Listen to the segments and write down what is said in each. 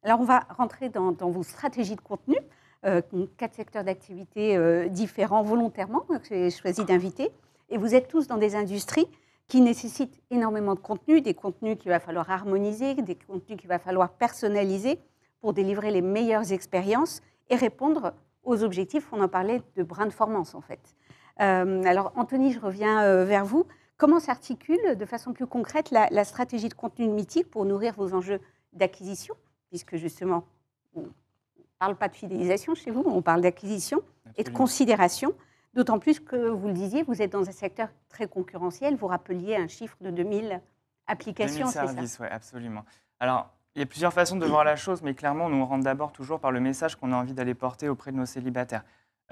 Alors, on va rentrer dans vos stratégies de contenu, 4 secteurs d'activité différents volontairement, que j'ai choisi d'inviter. Et vous êtes tous dans des industries qui nécessitent énormément de contenu, des contenus qu'il va falloir harmoniser, des contenus qu'il va falloir personnaliser pour délivrer les meilleures expériences et répondre aux objectifs. On en parlait de brandformance, en fait. Alors, Anthony, je reviens vers vous. Comment s'articule de façon plus concrète la stratégie de contenu de Mythic pour nourrir vos enjeux d'acquisition, puisque justement, on ne parle pas de fidélisation chez vous, on parle d'acquisition et de considération, d'autant plus que, vous le disiez, vous êtes dans un secteur très concurrentiel. Vous rappeliez un chiffre de 2000 applications, 2000 services, oui, absolument. Alors, il y a plusieurs façons de voir la chose, mais clairement, nous, on rentre d'abord toujours par le message qu'on a envie d'aller porter auprès de nos célibataires.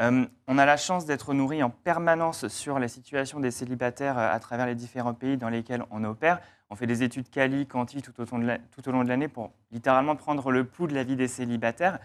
On a la chance d'être nourri en permanence sur la situation des célibataires à travers les différents pays dans lesquels on opère. On fait des études quali, quanti tout au long de l'année pour littéralement prendre le pouls de la vie des célibataires.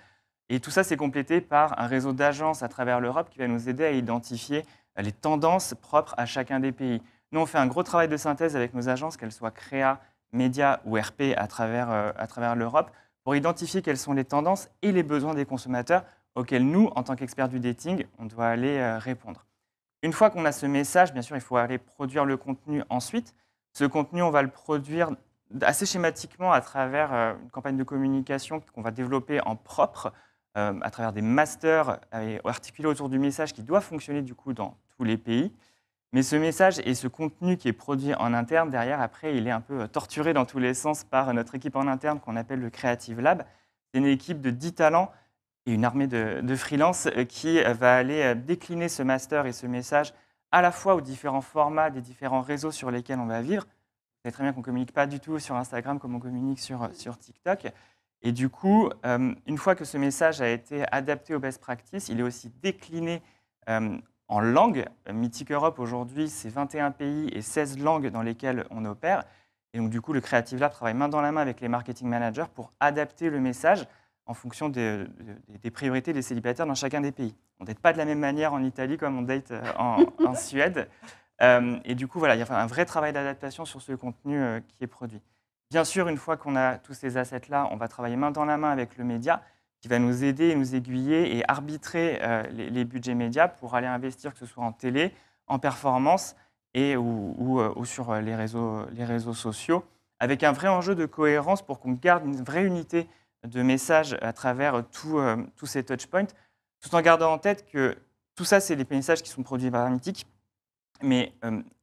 Et tout ça, c'est complété par un réseau d'agences à travers l'Europe qui va nous aider à identifier les tendances propres à chacun des pays. Nous, on fait un gros travail de synthèse avec nos agences, qu'elles soient créa, médias ou RP à travers l'Europe, pour identifier quelles sont les tendances et les besoins des consommateurs auxquels nous, en tant qu'experts du dating, on doit aller répondre. Une fois qu'on a ce message, bien sûr, il faut aller produire le contenu ensuite. Ce contenu, on va le produire assez schématiquement à travers une campagne de communication qu'on va développer en propre, à travers des masters articulés autour du message qui doit fonctionner du coup dans tous les pays. Mais ce message et ce contenu qui est produit en interne, derrière, après, il est un peu torturé dans tous les sens par notre équipe en interne qu'on appelle le Creative Lab. C'est une équipe de 10 talents et une armée de freelance qui va aller décliner ce master et ce message à la fois aux différents formats des différents réseaux sur lesquels on va vivre. Vous savez très bien qu'on ne communique pas du tout sur Instagram comme on communique sur TikTok. Et du coup, une fois que ce message a été adapté aux best practices, il est aussi décliné en langue. Mythic Europe, aujourd'hui, c'est 21 pays et 16 langues dans lesquelles on opère. Et donc, du coup, le Creative Lab travaille main dans la main avec les marketing managers pour adapter le message en fonction des priorités des célibataires dans chacun des pays. On ne date pas de la même manière en Italie comme on date en Suède. Et du coup, voilà, il y a un vrai travail d'adaptation sur ce contenu qui est produit. Bien sûr, une fois qu'on a tous ces assets-là, on va travailler main dans la main avec le média qui va nous aider et nous aiguiller et arbitrer les budgets médias pour aller investir, que ce soit en télé, en performance ou sur les réseaux sociaux, avec un vrai enjeu de cohérence pour qu'on garde une vraie unité de messages à travers tous ces touchpoints, tout en gardant en tête que tout ça, c'est des messages qui sont produits par Mythic, mais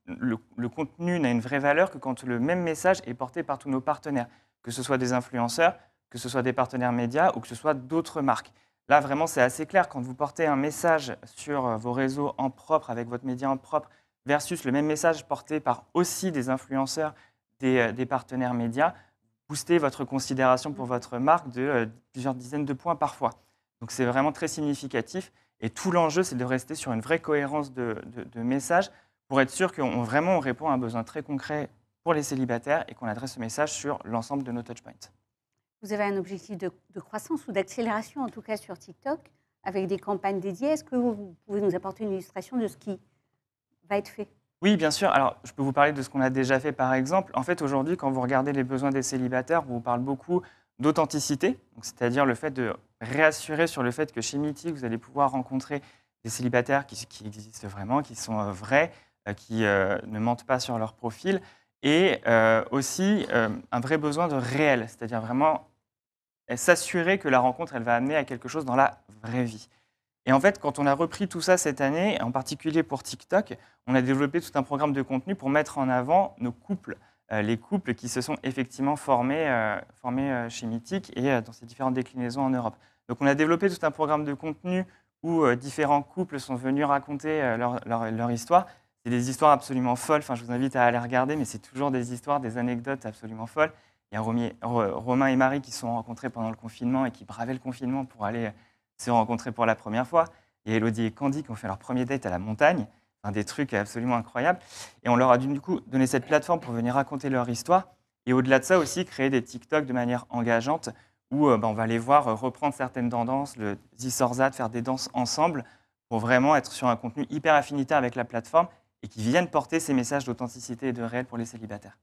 le contenu n'a une vraie valeur que quand le même message est porté par tous nos partenaires, que ce soit des influenceurs, que ce soit des partenaires médias ou que ce soit d'autres marques. Là, vraiment, c'est assez clair. Quand vous portez un message sur vos réseaux en propre, avec votre média en propre, versus le même message porté par aussi des influenceurs, des partenaires médias, booster votre considération pour votre marque de plusieurs dizaines de points parfois. Donc, c'est vraiment très significatif. Et tout l'enjeu, c'est de rester sur une vraie cohérence de message pour être sûr qu'on vraiment on répond à un besoin très concret pour les célibataires et qu'on adresse ce message sur l'ensemble de nos touchpoints. Vous avez un objectif de croissance ou d'accélération, en tout cas sur TikTok, avec des campagnes dédiées. Est-ce que vous pouvez nous apporter une illustration de ce qui va être fait? Oui, bien sûr. Alors, je peux vous parler de ce qu'on a déjà fait, par exemple. En fait, aujourd'hui, quand vous regardez les besoins des célibataires, on vous parle beaucoup d'authenticité, c'est-à-dire le fait de réassurer sur le fait que chez Mythic, vous allez pouvoir rencontrer des célibataires qui existent vraiment, qui sont vrais, qui ne mentent pas sur leur profil, et aussi un vrai besoin de réel, c'est-à-dire vraiment s'assurer que la rencontre, elle va amener à quelque chose dans la vraie vie. Et en fait, quand on a repris tout ça cette année, en particulier pour TikTok, on a développé tout un programme de contenu pour mettre en avant nos couples, les couples qui se sont effectivement formés chez Mythic et dans ces différentes déclinaisons en Europe. Donc on a développé tout un programme de contenu où différents couples sont venus raconter leur histoire. C'est des histoires absolument folles, enfin, je vous invite à aller regarder, mais c'est toujours des histoires, des anecdotes absolument folles. Il y a Romain et Marie qui se sont rencontrés pendant le confinement et qui bravaient le confinement pour aller se rencontrer pour la première fois. Il y a Elodie et Candy qui ont fait leur premier date à la montagne, des trucs absolument incroyables. Et on leur a du coup donné cette plateforme pour venir raconter leur histoire. Et au-delà de ça aussi, créer des TikTok de manière engageante où on va les voir reprendre certaines tendances, le Zisorzad, faire des danses ensemble pour vraiment être sur un contenu hyper affinitaire avec la plateforme et qui viennent porter ces messages d'authenticité et de réel pour les célibataires.